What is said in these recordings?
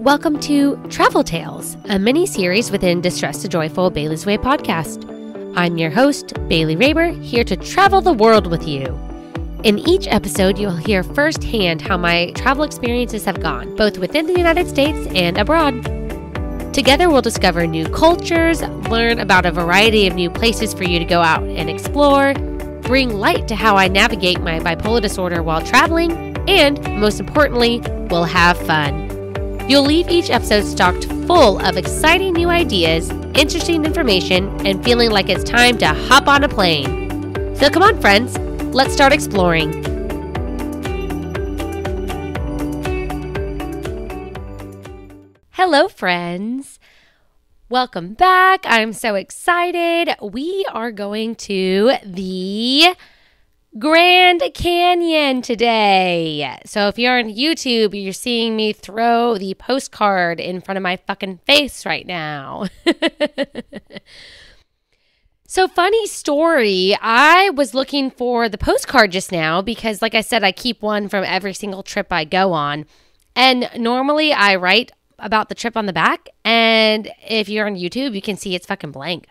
Welcome to Travel Tales, a mini-series within Distress to Joyful Bailey's Way podcast. I'm your host, Bailey Raber, here to travel the world with you. In each episode, you'll hear firsthand how my travel experiences have gone, both within the United States and abroad. Together, we'll discover new cultures, learn about a variety of new places for you to go out and explore, bring light to how I navigate my bipolar disorder while traveling, and, most importantly, we'll have fun. You'll leave each episode stocked full of exciting new ideas, interesting information, and feeling like it's time to hop on a plane. So come on, friends, let's start exploring. Hello, friends. Welcome back. I'm so excited. We are going to the Grand Canyon today. So if you're on YouTube, you're seeing me throw the postcard in front of my fucking face right now. So funny story, I was looking for the postcard just now because, like I said, I keep one from every single trip I go on. And normally I write about the trip on the back, and if you're on YouTube, you can see it's fucking blank.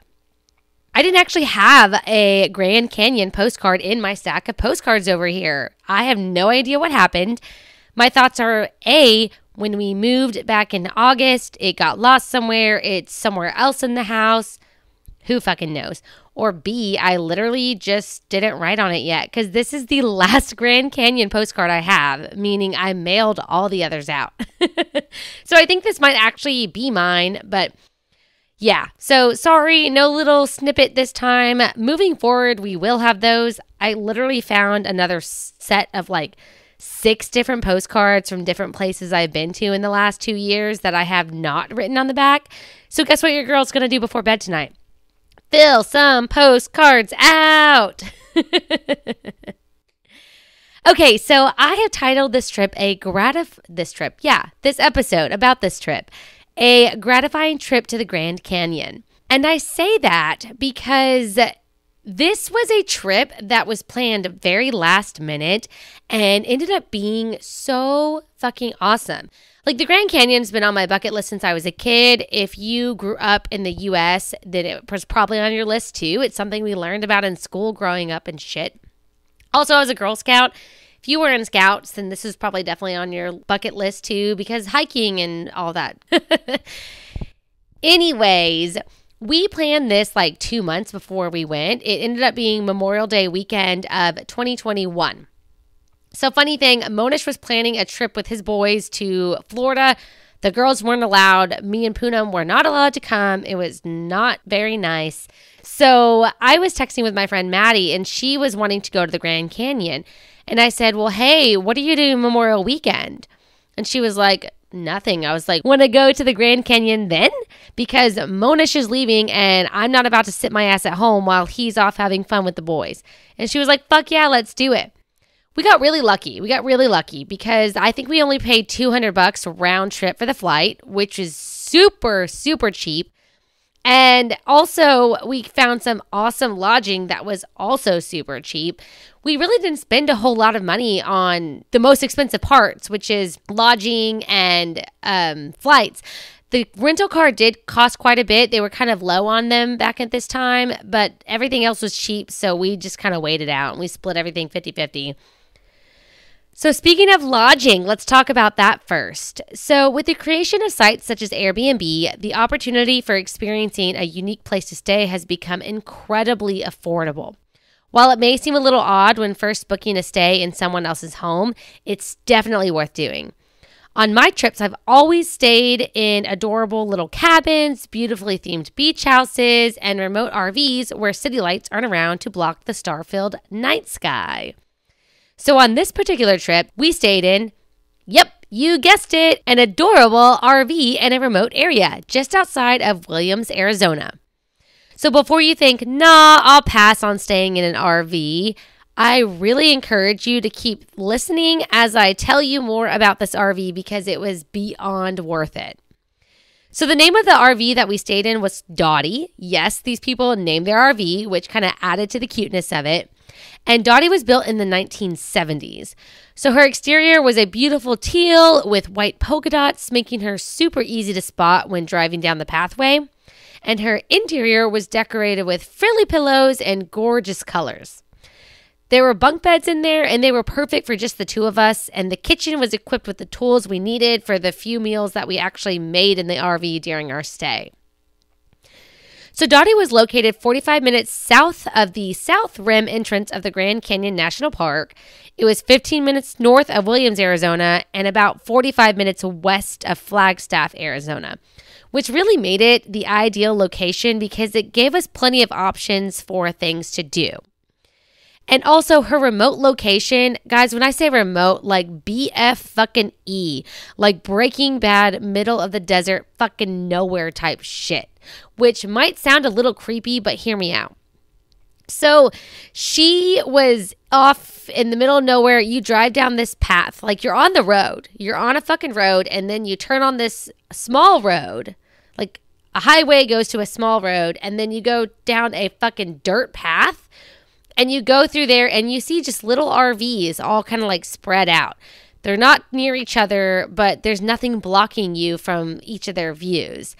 I didn't actually have a Grand Canyon postcard in my stack of postcards over here. I have no idea what happened. My thoughts are, A, when we moved back in August, it got lost somewhere. It's somewhere else in the house. Who fucking knows? Or B, I literally just didn't write on it yet because this is the last Grand Canyon postcard I have, meaning I mailed all the others out. So I think this might actually be mine, but yeah, so sorry, no little snippet this time. Moving forward, we will have those. I literally found another set of like 6 different postcards from different places I've been to in the last 2 years that I have not written on the back. So guess what your girl's going to do before bed tonight? Fill some postcards out. Okay, so I have titled this episode about this trip, a gratifying trip to the Grand Canyon. And I say that because this was a trip that was planned very last minute and ended up being so fucking awesome. Like, the Grand Canyon's been on my bucket list since I was a kid. If you grew up in the U.S., then it was probably on your list too. It's something we learned about in school growing up and shit. Also, as a Girl Scout, if you were in Scouts, then this is probably definitely on your bucket list too, because hiking and all that. Anyways, we planned this like 2 months before we went. It ended up being Memorial Day weekend of 2021. So funny thing, Monish was planning a trip with his boys to Florida. The girls weren't allowed. Me and Poonam were not allowed to come. It was not very nice. So I was texting with my friend Maddie, and she was wanting to go to the Grand Canyon. And I said, well, hey, what are you doing Memorial Weekend? And she was like, nothing. I was like, want to go to the Grand Canyon then? Because Monish is leaving, and I'm not about to sit my ass at home while he's off having fun with the boys. And she was like, fuck yeah, let's do it. We got really lucky. Because I think we only paid $200 round trip for the flight, which is super, super cheap. And also, we found some awesome lodging that was also super cheap. We really didn't spend a whole lot of money on the most expensive parts, which is lodging and flights. The rental car did cost quite a bit. They were kind of low on them back at this time, but everything else was cheap, so we just kind of waited out and we split everything 50-50. So speaking of lodging, let's talk about that first. So with the creation of sites such as Airbnb, the opportunity for experiencing a unique place to stay has become incredibly affordable. While it may seem a little odd when first booking a stay in someone else's home, it's definitely worth doing. On my trips, I've always stayed in adorable little cabins, beautifully themed beach houses, and remote RVs where city lights aren't around to block the star-filled night sky. So on this particular trip, we stayed in, yep, you guessed it, an adorable RV in a remote area just outside of Williams, Arizona. So before you think, nah, I'll pass on staying in an RV, I really encourage you to keep listening as I tell you more about this RV because it was beyond worth it. So the name of the RV that we stayed in was Dottie. Yes, these people named their RV, which kind of added to the cuteness of it. And Dottie was built in the 1970s. So her exterior was a beautiful teal with white polka dots, making her super easy to spot when driving down the pathway. And her interior was decorated with frilly pillows and gorgeous colors. There were bunk beds in there, and they were perfect for just the two of us, and the kitchen was equipped with the tools we needed for the few meals that we actually made in the RV during our stay. So Dottie was located 45 minutes south of the South Rim entrance of the Grand Canyon National Park. It was 15 minutes north of Williams, Arizona, and about 45 minutes west of Flagstaff, Arizona, which really made it the ideal location because it gave us plenty of options for things to do. And also her remote location, guys, when I say remote, like BF fucking E, like Breaking Bad, middle of the desert, fucking nowhere type shit, which might sound a little creepy, but hear me out. So she was off in the middle of nowhere. You drive down this path, like you're on the road, you're on a fucking road, and then you turn on this small road, like a highway goes to a small road, and then you go down a fucking dirt path. And you go through there and you see just little RVs all kind of like spread out. They're not near each other, but there's nothing blocking you from each of their views.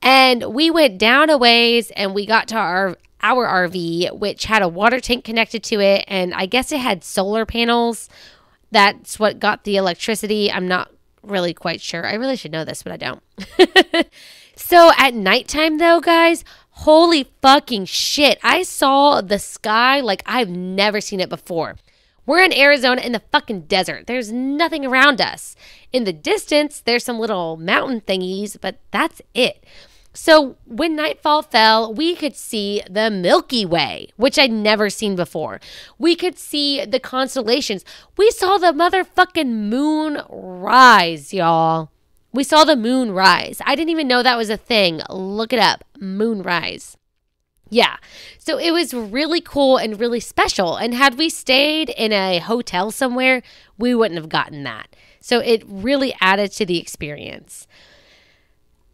And we went down a ways and we got to our RV, which had a water tank connected to it. And I guess it had solar panels. That's what got the electricity. I'm not really quite sure. I really should know this, but I don't. So at nighttime though, guys, holy fucking shit. I saw the sky like I've never seen it before. We're in Arizona in the fucking desert. There's nothing around us. In the distance, there's some little mountain thingies, but that's it. So when nightfall fell, we could see the Milky Way, which I'd never seen before. We could see the constellations. We saw the motherfucking moon rise, y'all. We saw the moon rise. I didn't even know that was a thing. Look it up. Moonrise. Yeah. So it was really cool and really special. And had we stayed in a hotel somewhere, we wouldn't have gotten that. So it really added to the experience.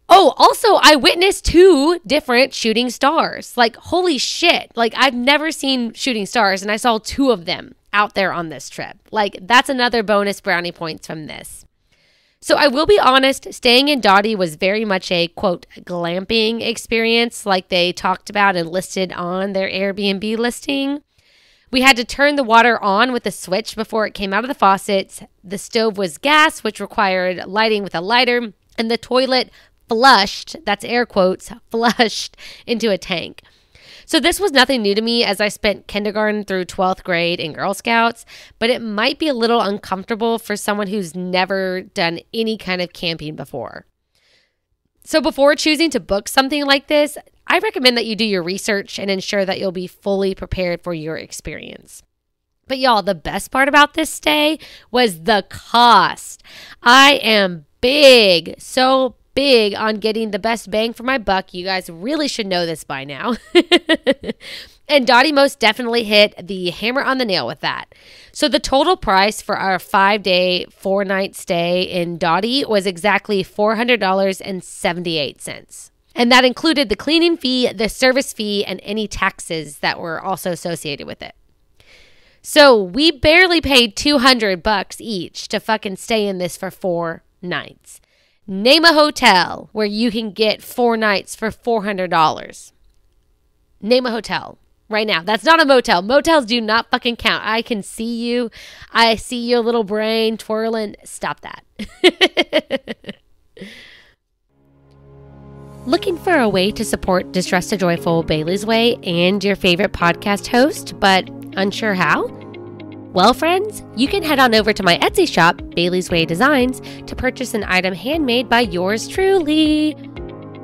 Oh, also, I witnessed 2 different shooting stars. Like, holy shit. Like, I've never seen shooting stars, and I saw 2 of them out there on this trip. Like, that's another bonus brownie points from this. So I will be honest, staying in Dottie was very much a, quote, glamping experience like they talked about and listed on their Airbnb listing. We had to turn the water on with a switch before it came out of the faucets. The stove was gas, which required lighting with a lighter, and the toilet flushed, that's air quotes, flushed into a tank. So this was nothing new to me as I spent kindergarten through 12th grade in Girl Scouts, but it might be a little uncomfortable for someone who's never done any kind of camping before. So before choosing to book something like this, I recommend that you do your research and ensure that you'll be fully prepared for your experience. But y'all, the best part about this stay was the cost. I am so big on getting the best bang for my buck. You guys really should know this by now. And Dottie most definitely hit the hammer on the nail with that. So the total price for our 5-day, 4-night stay in Dottie was exactly $400.78. And that included the cleaning fee, the service fee, and any taxes that were also associated with it. So we barely paid $200 each to fucking stay in this for 4 nights. Name a hotel where you can get 4 nights for $400. Name a hotel right now. That's not a motel. Motels do not fucking count. I can see you. I see your little brain twirling. Stop that. Looking for a way to support Distressed to Joyful Bailey's Way and your favorite podcast host, but unsure how? Well, friends, you can head on over to my Etsy shop, Bailey's Way Designs, to purchase an item handmade by yours truly.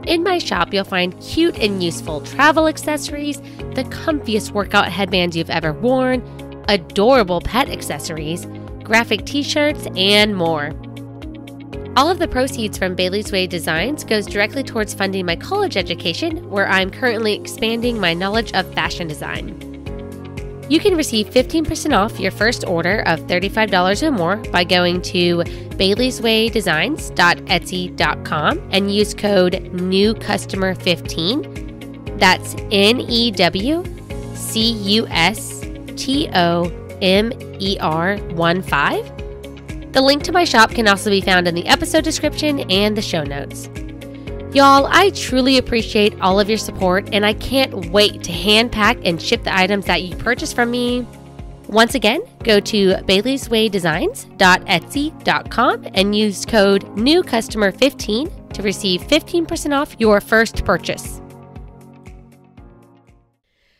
In my shop, you'll find cute and useful travel accessories, the comfiest workout headbands you've ever worn, adorable pet accessories, graphic t-shirts, and more. All of the proceeds from Bailey's Way Designs goes directly towards funding my college education, where I'm currently expanding my knowledge of fashion design. You can receive 15% off your first order of $35 or more by going to baileyswaydesigns.etsy.com and use code NEWCUSTOMER15. That's NEWCUSTOMER15 TOMER15. The link to my shop can also be found in the episode description and the show notes. Y'all, I truly appreciate all of your support, and I can't wait to hand pack and ship the items that you purchase from me. Once again, go to baileyswaydesigns.etsy.com and use code NEWCUSTOMER15 to receive 15% off your first purchase.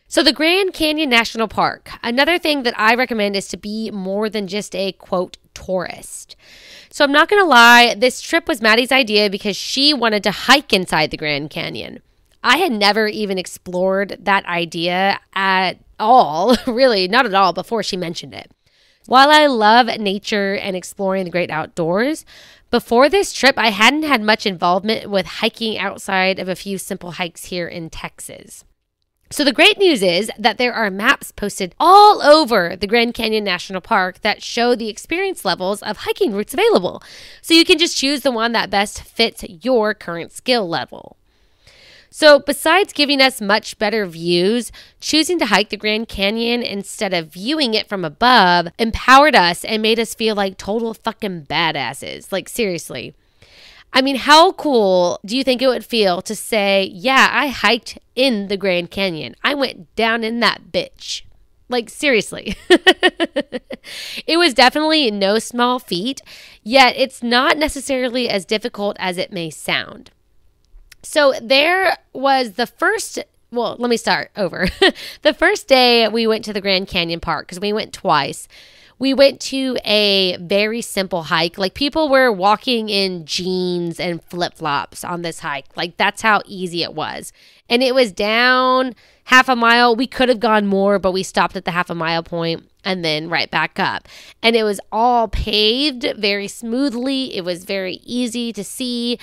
So the Grand Canyon National Park, another thing that I recommend is to be more than just a, quote, tourist. So I'm not going to lie, this trip was Maddie's idea because she wanted to hike inside the Grand Canyon. I had never even explored that idea at all, really, not at all, before she mentioned it. While I love nature and exploring the great outdoors, before this trip, I hadn't had much involvement with hiking outside of a few simple hikes here in Texas. So the great news is that there are maps posted all over the Grand Canyon National Park that show the experience levels of hiking routes available. So you can just choose the one that best fits your current skill level. So besides giving us much better views, choosing to hike the Grand Canyon instead of viewing it from above empowered us and made us feel like total fucking badasses. Like, seriously. I mean, how cool do you think it would feel to say, yeah, I hiked in the Grand Canyon. I went down in that bitch. Like, seriously. It was definitely no small feat, yet it's not necessarily as difficult as it may sound. So there was the first, well, let me start over. The first day we went to the Grand Canyon Park, because we went twice, we went to a very simple hike. Like, people were walking in jeans and flip-flops on this hike. Like, that's how easy it was. And it was down half a mile. We could have gone more, but we stopped at the half a mile point and then right back up. And it was all paved very smoothly. It was very easy to see.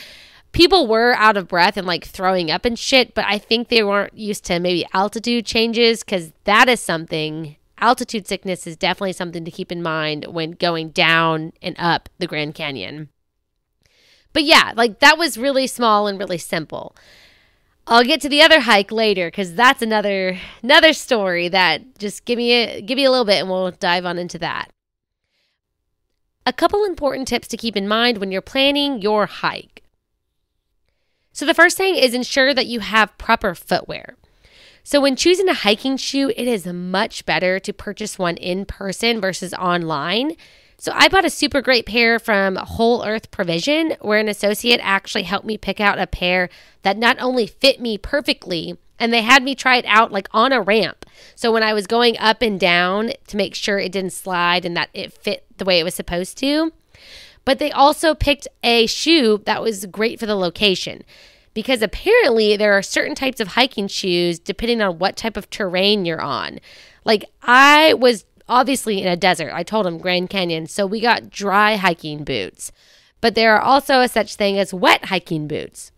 People were out of breath and like throwing up and shit, but I think they weren't used to maybe altitude changes, because that is something, altitude sickness is definitely something to keep in mind when going down and up the Grand Canyon. But yeah, like, that was really small and really simple. I'll get to the other hike later, because that's another story that just give me a little bit and we'll dive on into that. A couple important tips to keep in mind when you're planning your hike. So the first thing is ensure that you have proper footwear. So when choosing a hiking shoe, it is much better to purchase one in person versus online. So I bought a super great pair from Whole Earth Provision, where an associate actually helped me pick out a pair that not only fit me perfectly, and they had me try it out like on a ramp. So when I was going up and down to make sure it didn't slide and that it fit the way it was supposed to. But they also picked a shoe that was great for the location, because apparently there are certain types of hiking shoes depending on what type of terrain you're on. Like, I was obviously in a desert. I told them Grand Canyon, so we got dry hiking boots. But there are also a such thing as wet hiking boots.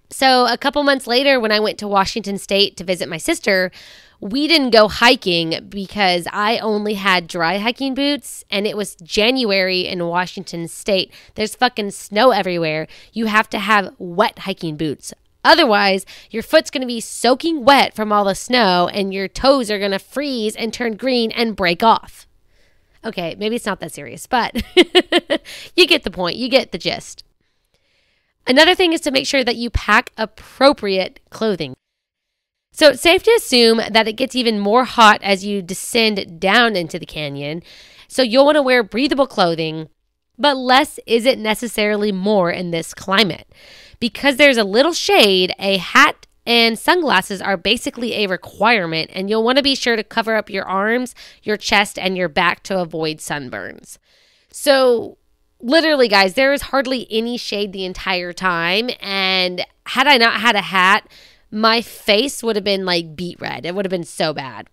So a couple months later, when I went to Washington State to visit my sister, we didn't go hiking because I only had dry hiking boots, and it was January in Washington State. There's fucking snow everywhere. You have to have wet hiking boots. Otherwise, your foot's going to be soaking wet from all the snow, and your toes are going to freeze and turn green and break off. Okay, maybe it's not that serious, but you get the point. You get the gist. Another thing is to make sure that you pack appropriate clothing. So it's safe to assume that it gets even more hot as you descend down into the canyon. So you'll want to wear breathable clothing, but less isn't necessarily more in this climate. Because there's a little shade, a hat and sunglasses are basically a requirement, and you'll want to be sure to cover up your arms, your chest, and your back to avoid sunburns. So literally, guys, there is hardly any shade the entire time, and had I not had a hat, my face would have been like beet red. It would have been so bad.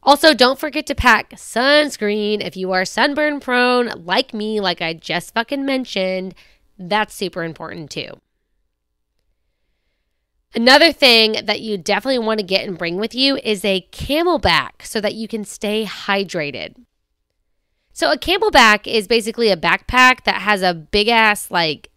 Also, don't forget to pack sunscreen if you are sunburn prone like me, like I just fucking mentioned. That's super important too. Another thing that you definitely want to get and bring with you is a camelback so that you can stay hydrated. So a camelback is basically a backpack that has a big ass, like,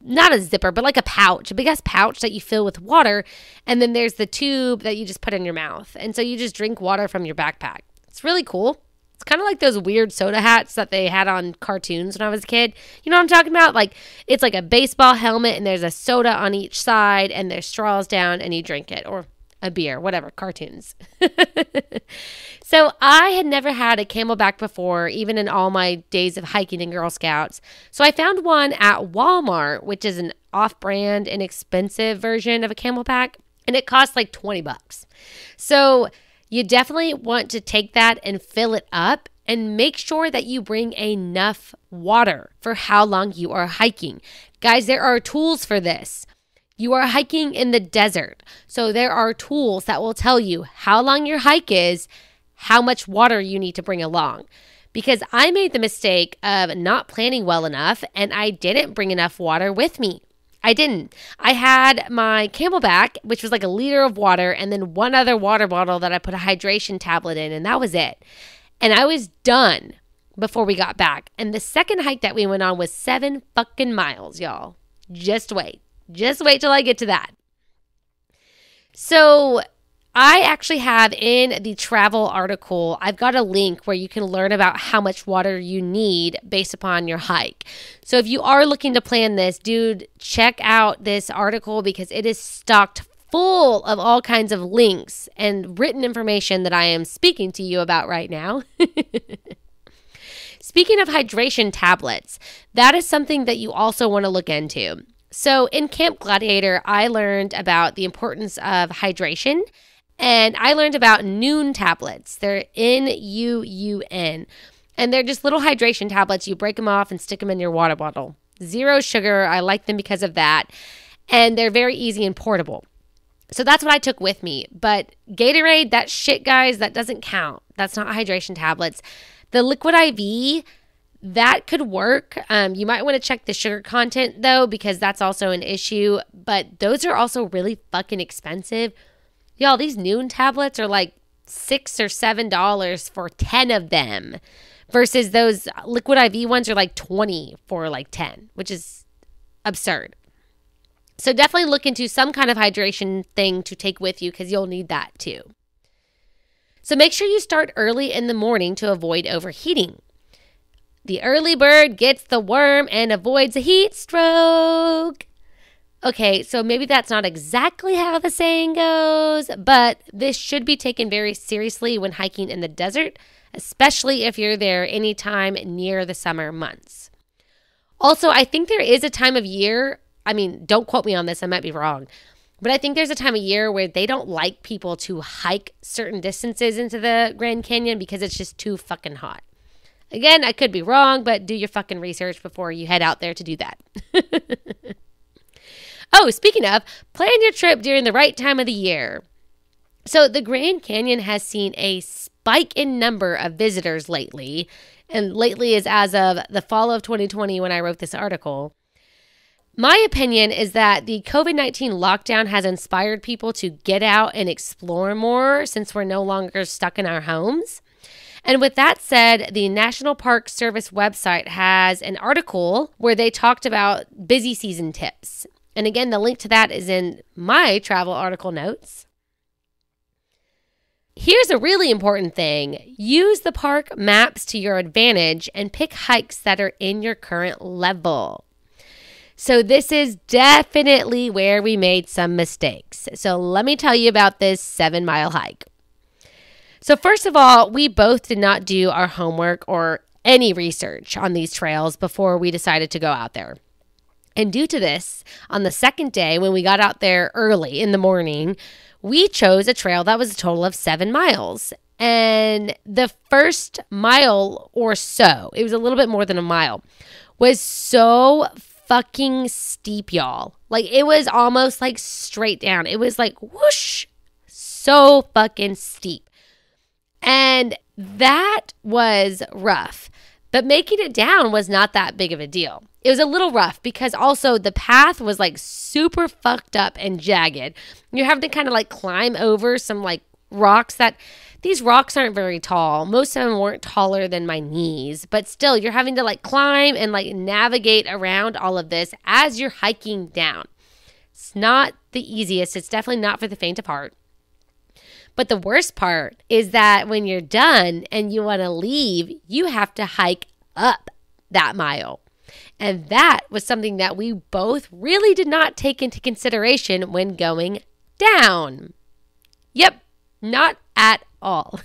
not a zipper, but like a big ass pouch that you fill with water. And then there's the tube that you just put in your mouth. And so you just drink water from your backpack. It's really cool. It's kind of like those weird soda hats that they had on cartoons when I was a kid. You know what I'm talking about? Like, it's like a baseball helmet and there's a soda on each side and there's straws down and you drink it, or a beer, whatever, cartoons. So I had never had a Camelback before, even in all my days of hiking and Girl Scouts. So I found one at Walmart, which is an off-brand, inexpensive version of a Camelback, and it costs like $20. So you definitely want to take that and fill it up and make sure that you bring enough water for how long you are hiking. Guys, there are tools for this. You are hiking in the desert, so there are tools that will tell you how long your hike is, how much water you need to bring along. Because I made the mistake of not planning well enough and I didn't bring enough water with me. I didn't. I had my Camelback, which was like a liter of water, and then one other water bottle that I put a hydration tablet in, and that was it. And I was done before we got back. And the second hike that we went on was 7 fucking miles, y'all. Just wait. Just wait till I get to that. So I actually have in the travel article, I've got a link where you can learn about how much water you need based upon your hike. So if you are looking to plan this, dude, check out this article because it is stocked full of all kinds of links and written information that I am speaking to you about right now. Speaking of hydration tablets, that is something that you also want to look into. So in Camp Gladiator, I learned about the importance of hydration, and I learned about Nuun tablets. They're Nuun, and they're just little hydration tablets. You break them off and stick them in your water bottle. 0 sugar. I like them because of that, and they're very easy and portable. So that's what I took with me. But Gatorade, that shit, guys, that doesn't count. That's not hydration tablets. The Liquid IV, that could work. You might want to check the sugar content though, because that's also an issue. But those are also really fucking expensive. Y'all, these Nuun tablets are like $6 or $7 for 10 of them, versus those Liquid IV ones are like 20 for like 10, which is absurd. So definitely look into some kind of hydration thing to take with you because you'll need that too. So make sure you start early in the morning to avoid overheating. The early bird gets the worm and avoids a heat stroke. Okay, so maybe that's not exactly how the saying goes, but this should be taken very seriously when hiking in the desert, especially if you're there anytime near the summer months. Also, I think there is a time of year, I mean, don't quote me on this, I might be wrong, but I think there's a time of year where they don't like people to hike certain distances into the Grand Canyon because it's just too fucking hot. Again, I could be wrong, but do your fucking research before you head out there to do that. Oh, speaking of, plan your trip during the right time of the year. So the Grand Canyon has seen a spike in number of visitors lately, and lately is as of the fall of 2020 when I wrote this article. My opinion is that the COVID-19 lockdown has inspired people to get out and explore more since we're no longer stuck in our homes. And with that said, the National Park Service website has an article where they talked about busy season tips. And again, the link to that is in my travel article notes. Here's a really important thing. Use the park maps to your advantage and pick hikes that are in your current level. So this is definitely where we made some mistakes. So let me tell you about this 7-mile hike. So first of all, we both did not do our homework or any research on these trails before we decided to go out there. And due to this, on the second day when we got out there early in the morning, we chose a trail that was a total of 7 miles. And the first mile or so, it was a little bit more than a mile, was so fucking steep, y'all. Like, it was almost like straight down. It was like whoosh, so fucking steep. And that was rough. But making it down was not that big of a deal. It was a little rough because also the path was like super fucked up and jagged. You have to kind of like climb over some like rocks that these rocks aren't very tall. Most of them weren't taller than my knees, but still you're having to like climb and like navigate around all of this as you're hiking down. It's not the easiest. It's definitely not for the faint of heart. But the worst part is that when you're done and you want to leave, you have to hike up that mile. And that was something that we both really did not take into consideration when going down. Yep, not at all.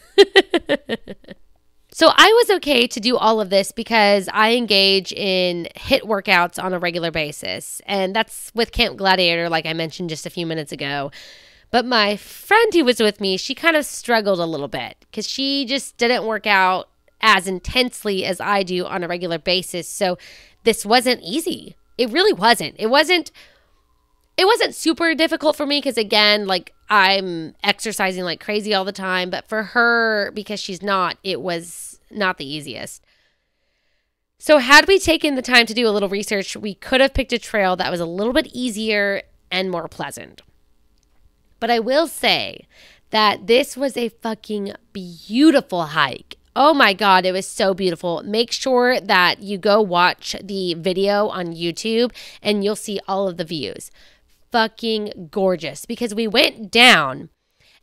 So I was okay to do all of this because I engage in HIIT workouts on a regular basis. And that's with Camp Gladiator, like I mentioned just a few minutes ago. But my friend who was with me, she kind of struggled a little bit because she just didn't work out as intensely as I do on a regular basis. So this wasn't easy. It really wasn't. It wasn't super difficult for me because, again, like I'm exercising like crazy all the time. But for her, because she's not, it was not the easiest. So had we taken the time to do a little research, we could have picked a trail that was a little bit easier and more pleasant. But I will say that this was a fucking beautiful hike. Oh my God, it was so beautiful. Make sure that you go watch the video on YouTube and you'll see all of the views. Fucking gorgeous, because we went down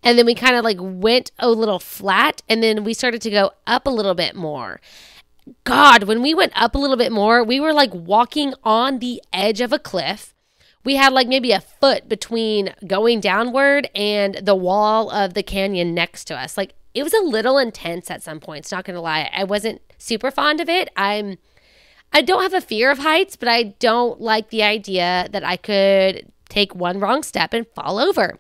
and then we kind of like went a little flat and then we started to go up a little bit more. God, when we went up a little bit more, we were like walking on the edge of a cliff. We had like maybe a foot between going downward and the wall of the canyon next to us. Like it was a little intense at some points, not going to lie. I wasn't super fond of it. I don't have a fear of heights, but I don't like the idea that I could take one wrong step and fall over.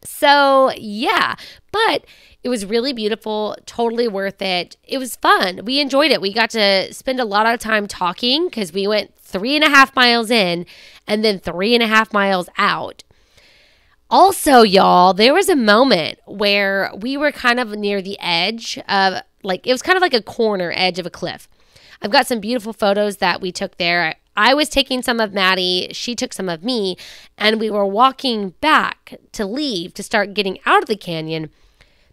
So yeah, but it was really beautiful, totally worth it. It was fun. We enjoyed it. We got to spend a lot of time talking because we went 3.5 miles in and then 3.5 miles out. Also, y'all, there was a moment where we were kind of near the edge of like, it was kind of like a corner edge of a cliff. I've got some beautiful photos that we took there. I was taking some of Maddie, she took some of me, and we were walking back to leave to start getting out of the canyon.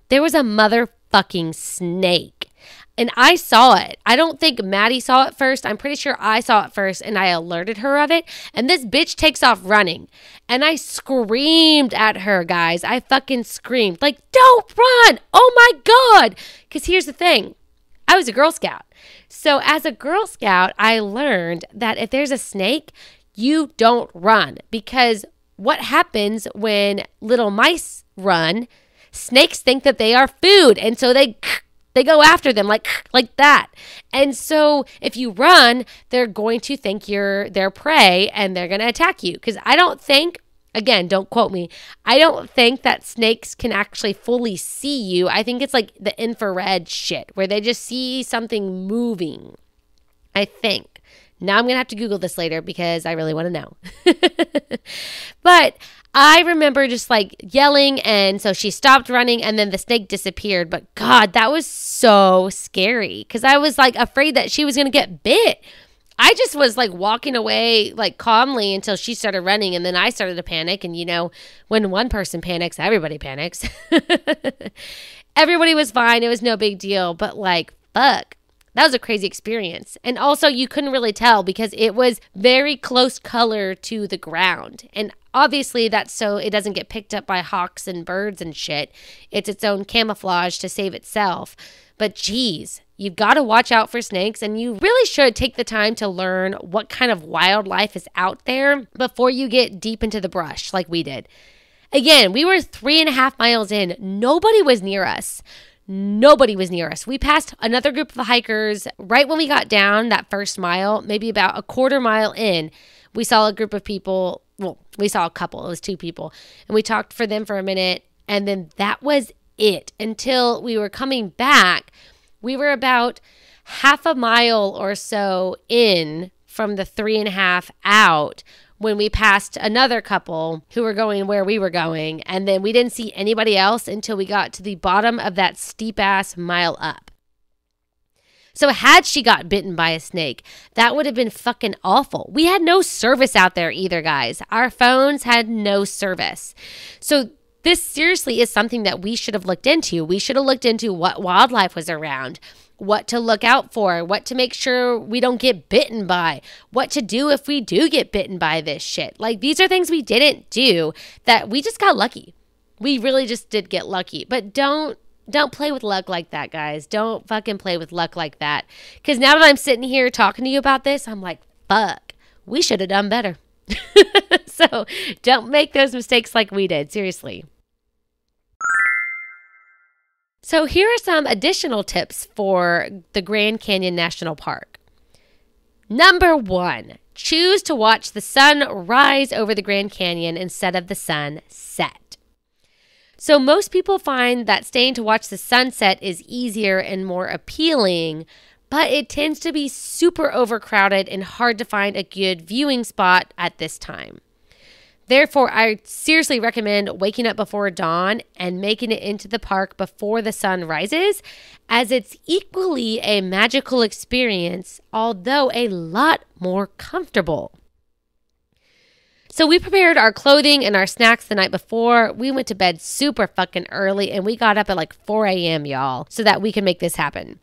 There was a motherfucking snake. And I saw it. I don't think Maddie saw it first. I'm pretty sure I saw it first and I alerted her of it. And this bitch takes off running. And I screamed at her, guys. I fucking screamed. Like, don't run. Oh my God. Because here's the thing. I was a Girl Scout. So as a Girl Scout, I learned that if there's a snake, you don't run. Because what happens when little mice run, snakes think that they are food. And so they go after them like that. And so if you run, they're going to think you're their prey and they're going to attack you. Because I don't think, again, don't quote me, I don't think that snakes can actually fully see you. I think it's like the infrared shit where they just see something moving. I think. Now I'm going to have to Google this later because I really want to know. But I remember just like yelling, and so she stopped running and then the snake disappeared. But God, that was so scary because I was like afraid that she was going to get bit. I just was like walking away like calmly until she started running, and then I started to panic. And you know, when one person panics, everybody panics. Everybody was fine. It was no big deal. But like, fuck. That was a crazy experience. And also you couldn't really tell because it was very close color to the ground. And obviously that's so it doesn't get picked up by hawks and birds and shit. It's its own camouflage to save itself. But geez, you've got to watch out for snakes, and you really should take the time to learn what kind of wildlife is out there before you get deep into the brush like we did. Again, we were 3.5 miles in. Nobody was near us. Nobody was near us. We passed another group of hikers right when we got down that first mile, maybe about a quarter mile in. We saw a group of people. Well, we saw a couple. It was 2 people. And we talked for them for a minute. And then that was it until we were coming back. We were about half a mile or so in from the 3.5 out when we passed another couple who were going where we were going. And then we didn't see anybody else until we got to the bottom of that steep ass mile up. So had she got bitten by a snake, that would have been fucking awful. We had no service out there either, guys. Our phones had no service. So this seriously is something that we should have looked into. We should have looked into what wildlife was around, what to look out for, what to make sure we don't get bitten by, what to do if we do get bitten by this shit. Like, these are things we didn't do that we just got lucky. we really just did get lucky. But don't play with luck like that, guys. Don't fucking play with luck like that. Because now that I'm sitting here talking to you about this, I'm like, fuck, we should have done better. So don't make those mistakes like we did. Seriously. So here are some additional tips for the Grand Canyon National Park. Number 1, choose to watch the sun rise over the Grand Canyon instead of the sun set. So most people find that staying to watch the sunset is easier and more appealing, but it tends to be super overcrowded and hard to find a good viewing spot at this time. Therefore, I seriously recommend waking up before dawn and making it into the park before the sun rises, as it's equally a magical experience, although a lot more comfortable. So we prepared our clothing and our snacks the night before. We went to bed super fucking early and we got up at like 4 a.m., y'all, so that we could make this happen.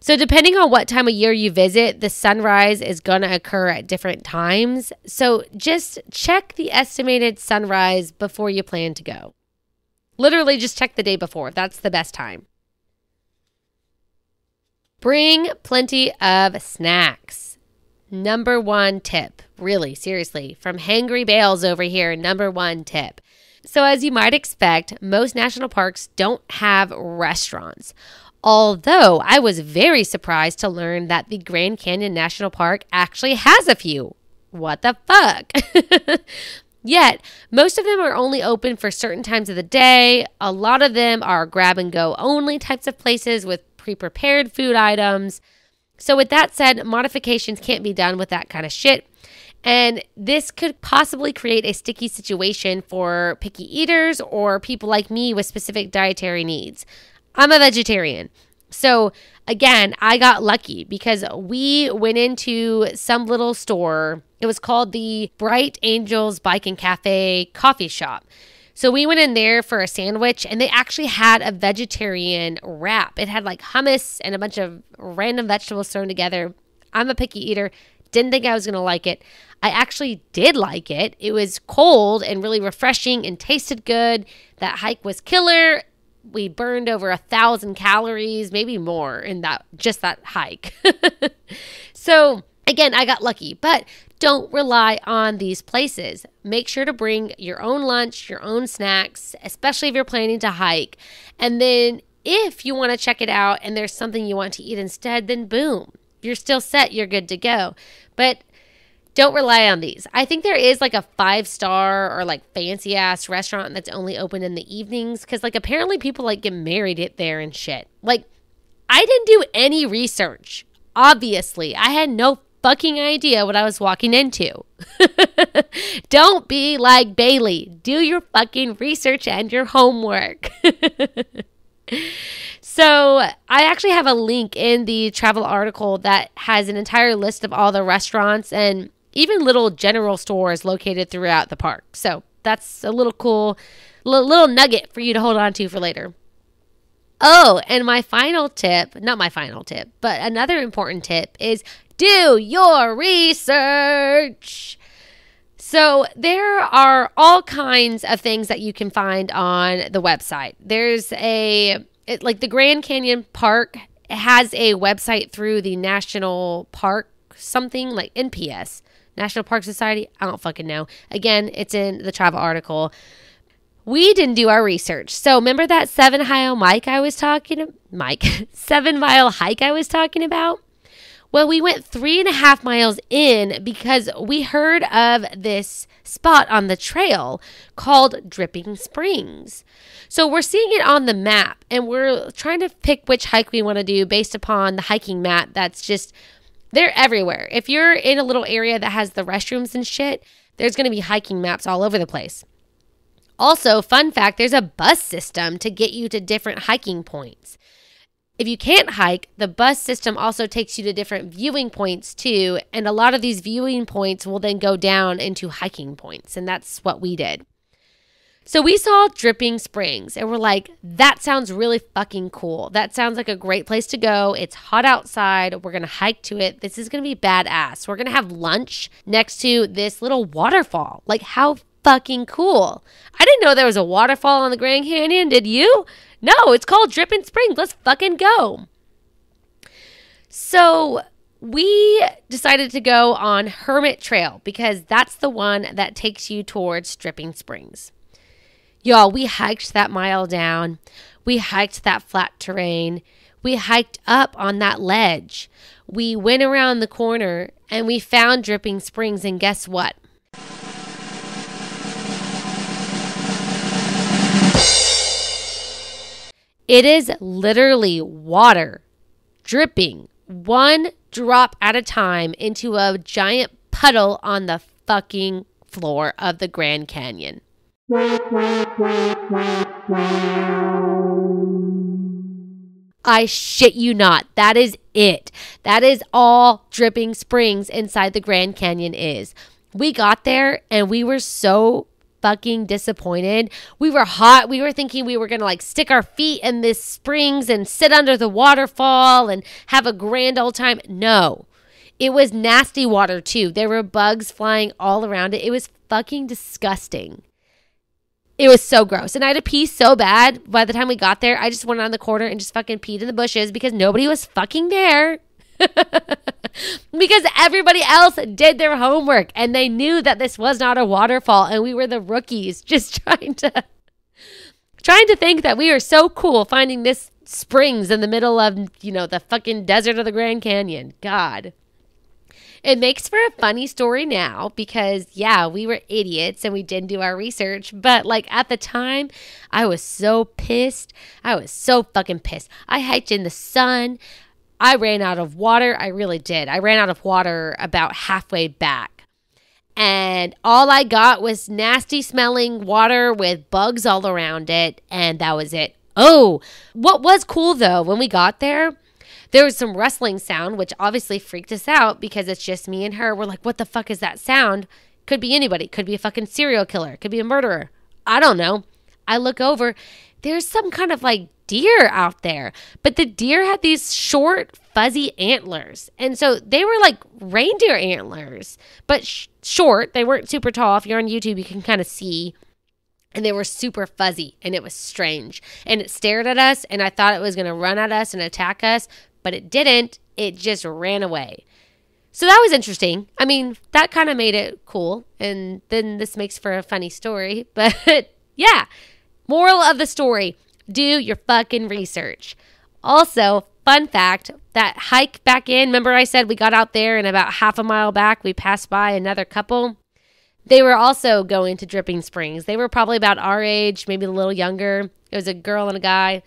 So depending on what time of year you visit, the sunrise is going to occur at different times. So just check the estimated sunrise before you plan to go. Literally just check the day before. That's the best time. Bring plenty of snacks. Number 1 tip. Really, seriously. From Hangry Bales over here, number 1 tip. So as you might expect, most national parks don't have restaurants. Although I was very surprised to learn that the Grand Canyon National Park actually has a few. What the fuck? Yet, most of them are only open for certain times of the day. A lot of them are grab and go only types of places with pre-prepared food items. So with that said, modifications can't be done with that kind of shit. And this could possibly create a sticky situation for picky eaters or people like me with specific dietary needs. I'm a vegetarian. So again, I got lucky because we went into some little store. It was called the Bright Angels Bike and Cafe coffee shop. So we went in there for a sandwich and they actually had a vegetarian wrap. It had like hummus and a bunch of random vegetables thrown together. I'm a picky eater. Didn't think I was going to like it. I actually did like it. It was cold and really refreshing and tasted good. That hike was killer. We burned over 1,000 calories, maybe more in that hike. So again, I got lucky, but don't rely on these places. Make sure to bring your own lunch, your own snacks, especially if you're planning to hike. And then if you want to check it out and there's something you want to eat instead, then boom, you're still set. You're good to go. But don't rely on these. I think there is like a 5-star or like fancy ass restaurant that's only open in the evenings because like apparently people like get married it there and shit. Like I didn't do any research. Obviously, I had no fucking idea what I was walking into. Don't be like Bailey. Do your fucking research and your homework. So I actually have a link in the travel article that has an entire list of all the restaurants and even little general stores located throughout the park. So that's a little cool little nugget for you to hold on to for later. Oh, and my final tip, not my final tip, but another important tip is do your research. So there are all kinds of things that you can find on the website. There's like the Grand Canyon Park has a website through the National Park something like NPS. National Park Society? I don't fucking know. Again, it's in the travel article. We didn't do our research. So remember that 7-mile hike I was talking about? Well, we went 3.5 miles in because we heard of this spot on the trail called Dripping Springs. So we're seeing it on the map and we're trying to pick which hike we want to do based upon the hiking map that's just they're everywhere. If you're in a little area that has the restrooms and shit, there's going to be hiking maps all over the place. Also, fun fact, there's a bus system to get you to different hiking points. If you can't hike, the bus system also takes you to different viewing points too, and a lot of these viewing points will then go down into hiking points, and that's what we did. So we saw Dripping Springs and we're like, that sounds really fucking cool. That sounds like a great place to go. It's hot outside. We're going to hike to it. This is going to be badass. We're going to have lunch next to this little waterfall. Like how fucking cool. I didn't know there was a waterfall on the Grand Canyon. Did you? No, it's called Dripping Springs. Let's fucking go. So we decided to go on Hermit Trail because that's the one that takes you towards Dripping Springs. Y'all, we hiked that mile down. We hiked that flat terrain. We hiked up on that ledge. We went around the corner and we found Dripping Springs, and guess what? It is literally water dripping one drop at a time into a giant puddle on the fucking floor of the Grand Canyon. I shit you not. That is it. That is all Dripping Springs inside the Grand Canyon is. We got there and we were so fucking disappointed. We were hot. We were thinking we were going to like stick our feet in this springs and sit under the waterfall and have a grand old time. No. It was nasty water too. There were bugs flying all around it. It was fucking disgusting. It was so gross. And I had to pee so bad. By the time we got there, I just went on the corner and just fucking peed in the bushes because nobody was fucking there. Because everybody else did their homework and they knew that this was not a waterfall and we were the rookies just trying to think that we were so cool finding this springs in the middle of, the fucking desert of the Grand Canyon. God. It makes for a funny story now because, yeah, we were idiots and we didn't do our research. But, at the time, I was so pissed. I was so fucking pissed. I hiked in the sun. I ran out of water. I really did. I ran out of water about halfway back. And all I got was nasty smelling water with bugs all around it. And that was it. Oh, what was cool, though, when we got there, there was some rustling sound, which obviously freaked us out because it's just me and her. We're like, what the fuck is that sound? Could be anybody. Could be a fucking serial killer. Could be a murderer. I don't know. I look over. There's some kind of deer out there. But the deer had these short, fuzzy antlers. And so they were like reindeer antlers, but short. They weren't super tall. If you're on YouTube, you can kind of see. And they were super fuzzy. And it was strange. And it stared at us. And I thought it was going to run at us and attack us. But it didn't. It just ran away. So that was interesting. I mean, that kind of made it cool. And then this makes for a funny story. But yeah, moral of the story, do your fucking research. Also, fun fact, that hike back in, remember I said we got out there and about half a mile back, we passed by another couple. They were also going to Dripping Springs. They were probably about our age, maybe a little younger. It was a girl and a guy.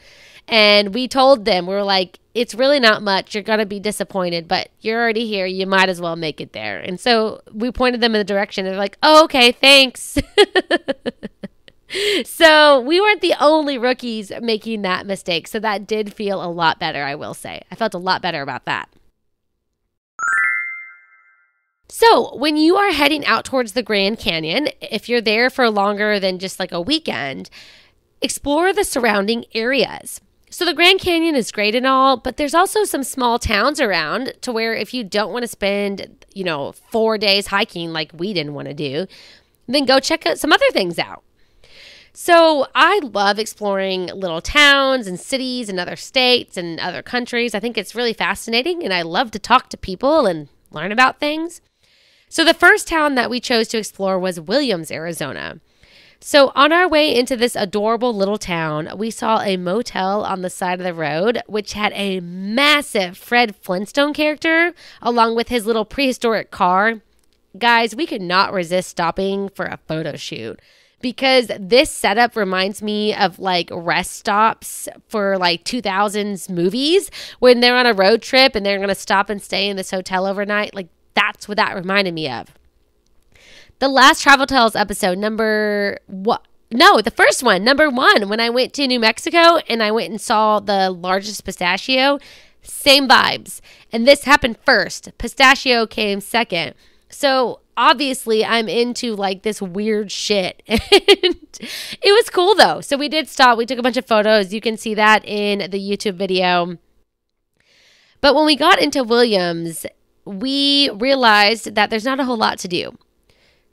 And we told them, we were like, it's really not much. You're going to be disappointed, but you're already here. You might as well make it there. And so we pointed them in the direction. They're like, oh, okay, thanks. So we weren't the only rookies making that mistake. So that did feel a lot better, I will say. I felt a lot better about that. So when you are heading out towards the Grand Canyon, if you're there for longer than just a weekend, explore the surrounding areas. So the Grand Canyon is great and all, but there's also some small towns around to where if you don't want to spend, 4 days hiking like we didn't want to do, then go check out some other things out. So I love exploring little towns and cities and other states and other countries. I think it's really fascinating and I love to talk to people and learn about things. So the first town that we chose to explore was Williams, Arizona. So on our way into this adorable little town, we saw a motel on the side of the road, which had a massive Fred Flintstone character along with his little prehistoric car. Guys, we could not resist stopping for a photo shoot because this setup reminds me of rest stops for 2000s movies when they're on a road trip and they're going to stop and stay in this hotel overnight. That's what that reminded me of. The last Travel Tales episode, number 1, when I went to New Mexico and I went and saw the largest pistachio, same vibes. And this happened first. Pistachio came second. So obviously I'm into this weird shit. And it was cool though. So we did stop. We took a bunch of photos. You can see that in the YouTube video. But when we got into Williams, we realized that there's not a whole lot to do.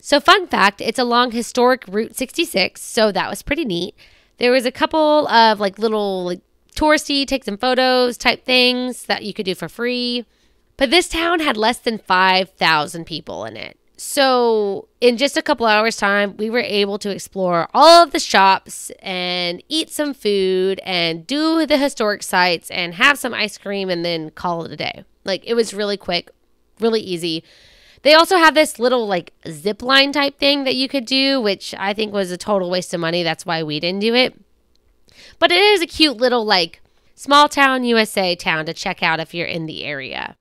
So fun fact, it's along historic Route 66, so that was pretty neat. There was a couple of like little like touristy, take some photos type things that you could do for free. But this town had less than 5,000 people in it. So in just a couple hours time, we were able to explore all of the shops and eat some food and do the historic sites and have some ice cream and then call it a day. Like, it was really quick, really easy. They also have this little like zip line type thing that you could do, which I think was a total waste of money. That's why we didn't do it. But it is a cute little like small town USA town to check out if you're in the area.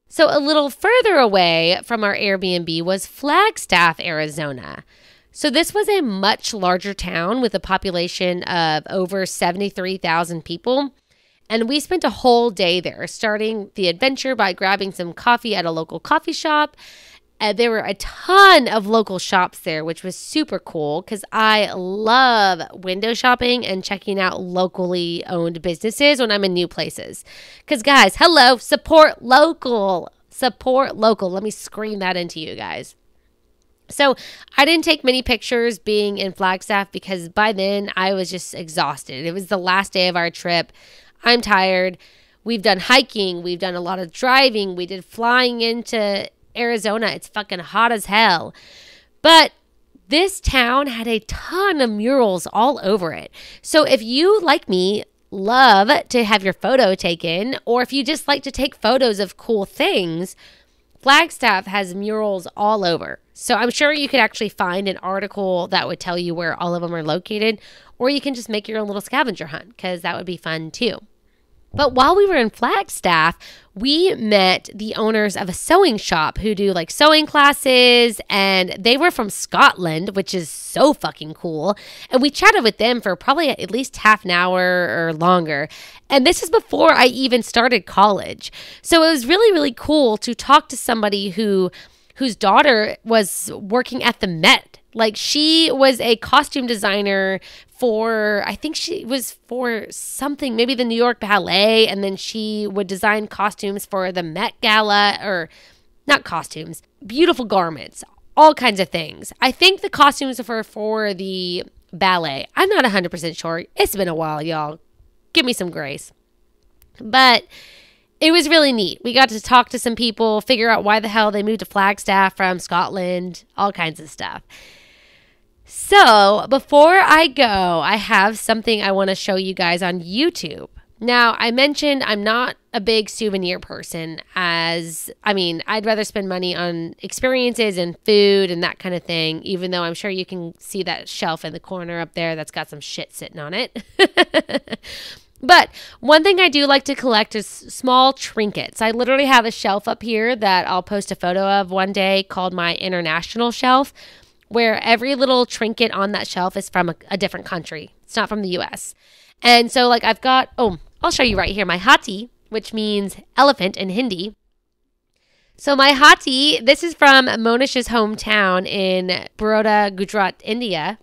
So a little further away from our Airbnb was Flagstaff, Arizona. So this was a much larger town with a population of over 73,000 people. And we spent a whole day there, starting the adventure by grabbing some coffee at a local coffee shop. There were a ton of local shops there, which was super cool because I love window shopping and checking out locally owned businesses when I'm in new places. Because guys, hello, support local. Support local. Let me scream that into you guys. So I didn't take many pictures being in Flagstaff because by then I was just exhausted. It was the last day of our trip. I'm tired. We've done hiking. We've done a lot of driving. We did flying into Arizona. It's fucking hot as hell. But this town had a ton of murals all over it. So if you, like me, love to have your photo taken, or if you just like to take photos of cool things, Flagstaff has murals all over. So I'm sure you could actually find an article that would tell you where all of them are located, or you can just make your own little scavenger hunt because that would be fun too. But while we were in Flagstaff, we met the owners of a sewing shop who do like sewing classes, and they were from Scotland, which is so fucking cool. And we chatted with them for probably at least half an hour or longer. And this is before I even started college. So it was really, really cool to talk to somebody whose daughter was working at the Met. Like, she was a costume designer for, I think she was for something, maybe the New York Ballet, and then she would design costumes for the Met Gala, or not costumes, beautiful garments, all kinds of things. I think the costumes were for the ballet. I'm not 100% sure. It's been a while, y'all. Give me some grace. But it was really neat. We got to talk to some people, figure out why the hell they moved to Flagstaff from Scotland, all kinds of stuff. So before I go, I have something I want to show you guys on YouTube. Now, I mentioned I'm not a big souvenir person, I'd rather spend money on experiences and food and that kind of thing, even though I'm sure you can see that shelf in the corner up there that's got some shit sitting on it. But one thing I do like to collect is small trinkets. I literally have a shelf up here that I'll post a photo of one day called my international shelf, where every little trinket on that shelf is from a different country. It's not from the US. And so like I've got, I'll show you right here, my hati, which means elephant in Hindi. So my hati, this is from Monish's hometown in Baroda, Gujarat, India.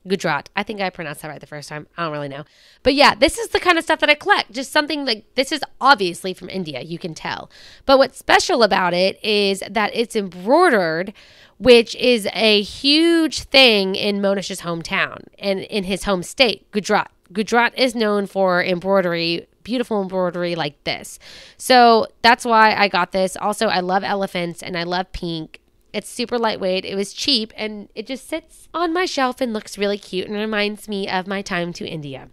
Gujarat. I think I pronounced that right the first time. I don't really know. But yeah, this is the kind of stuff that I collect. Just something like, this is obviously from India, you can tell. But what's special about it is that it's embroidered, which is a huge thing in Monish's hometown and in his home state, Gujarat. Gujarat is known for embroidery, beautiful embroidery like this. So that's why I got this. Also, I love elephants and I love pink. It's super lightweight. It was cheap and it just sits on my shelf and looks really cute and reminds me of my time to India.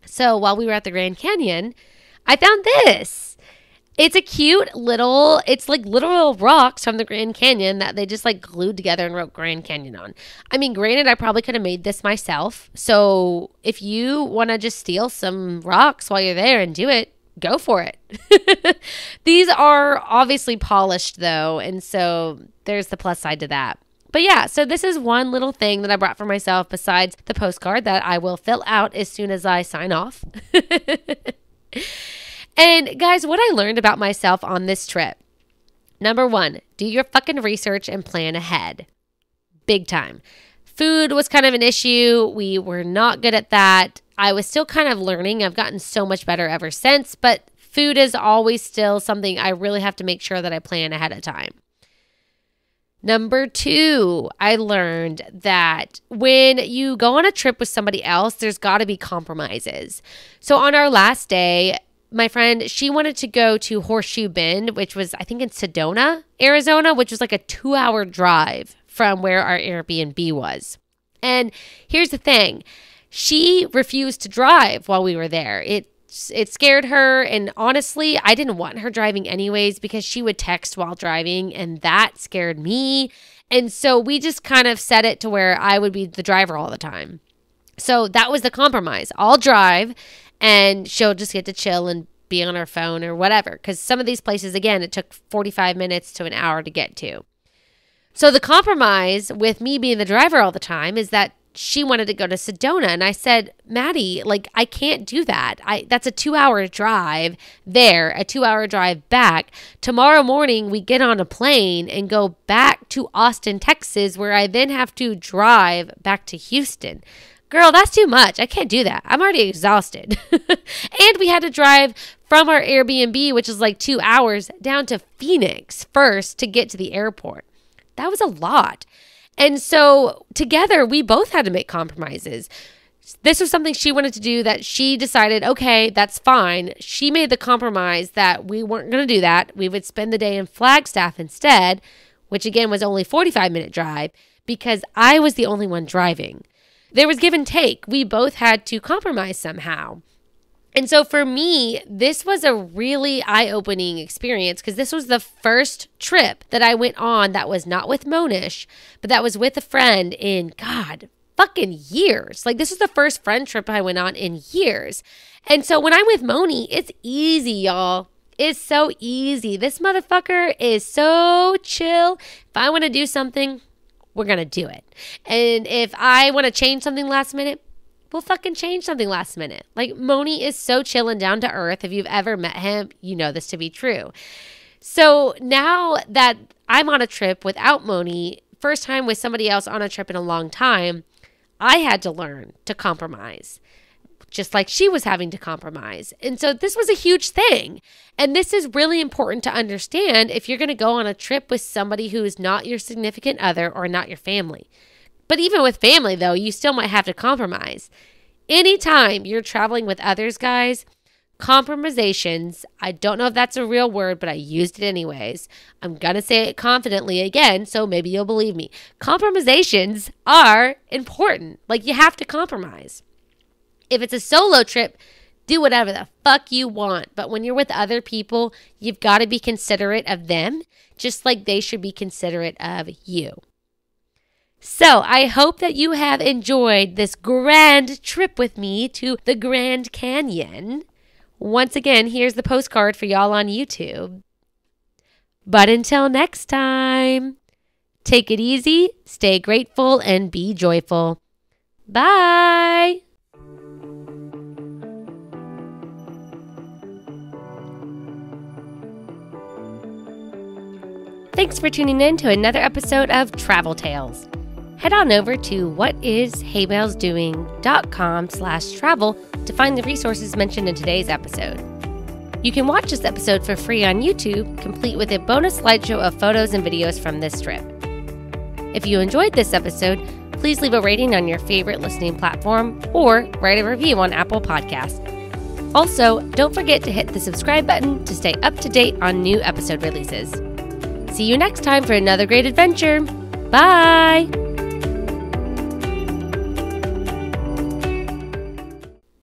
So while we were at the Grand Canyon, I found this. It's a cute little, it's like literal rocks from the Grand Canyon that they just like glued together and wrote Grand Canyon on. I mean, granted, I probably could have made this myself. So if you want to just steal some rocks while you're there and do it, go for it. These are obviously polished though, and so there's the plus side to that. But yeah, so this is one little thing that I brought for myself besides the postcard that I will fill out as soon as I sign off. And guys, what I learned about myself on this trip. Number 1, do your fucking research and plan ahead. Big time. Food was kind of an issue. We were not good at that. I was still kind of learning. I've gotten so much better ever since, but food is always still something I really have to make sure that I plan ahead of time. Number 2, I learned that when you go on a trip with somebody else, there's got to be compromises. So on our last day, my friend, she wanted to go to Horseshoe Bend, which was, I think, in Sedona, Arizona, which was like a 2-hour drive from where our Airbnb was. And here's the thing. She refused to drive while we were there. It scared her, and honestly, I didn't want her driving anyways because she would text while driving, and that scared me. And so we just kind of set it to where I would be the driver all the time. So that was the compromise. I'll drive, and she'll just get to chill and be on her phone or whatever, because some of these places, again, it took 45 minutes to an hour to get to. So the compromise with me being the driver all the time is that she wanted to go to Sedona. And I said, Maddie, like, I can't do that. That's a 2-hour drive there, a 2-hour drive back. Tomorrow morning, we get on a plane and go back to Austin, Texas, where I then have to drive back to Houston. Girl, that's too much. I can't do that. I'm already exhausted. And we had to drive from our Airbnb, which is like 2 hours, down to Phoenix first to get to the airport. That was a lot. And so together, we both had to make compromises. This was something she wanted to do that she decided, okay, that's fine. She made the compromise that we weren't going to do that. We would spend the day in Flagstaff instead, which again was only a 45-minute drive because I was the only one driving. There was give and take. We both had to compromise somehow. And so for me, this was a really eye-opening experience because this was the first trip that I went on that was not with Monish, but that was with a friend in, God, fucking years. Like, this was the first friend trip I went on in years. And so when I'm with Moni, it's easy, y'all. It's so easy. This motherfucker is so chill. If I want to do something, we're going to do it. And if I want to change something last minute, we'll fucking change something last minute. Like, Moni is so chill and down to earth. If you've ever met him, you know this to be true. So now that I'm on a trip without Moni, first time with somebody else on a trip in a long time, I had to learn to compromise, just like she was having to compromise. And so this was a huge thing. And this is really important to understand if you're going to go on a trip with somebody who is not your significant other or not your family. But even with family, though, you still might have to compromise. Anytime you're traveling with others, guys, compromisations, I don't know if that's a real word, but I used it anyways. I'm going to say it confidently again, so maybe you'll believe me. Compromisations are important. Like, you have to compromise. If it's a solo trip, do whatever the fuck you want. But when you're with other people, you've got to be considerate of them, just like they should be considerate of you. So I hope that you have enjoyed this grand trip with me to the Grand Canyon. Once again, here's the postcard for y'all on YouTube. But until next time, take it easy, stay grateful, and be joyful. Bye. Thanks for tuning in to another episode of Travel Tales. Head on over to whatisheybellsdoing.com/travel to find the resources mentioned in today's episode. You can watch this episode for free on YouTube, complete with a bonus slideshow of photos and videos from this trip. If you enjoyed this episode, please leave a rating on your favorite listening platform or write a review on Apple Podcasts. Also, don't forget to hit the subscribe button to stay up to date on new episode releases. See you next time for another great adventure. Bye!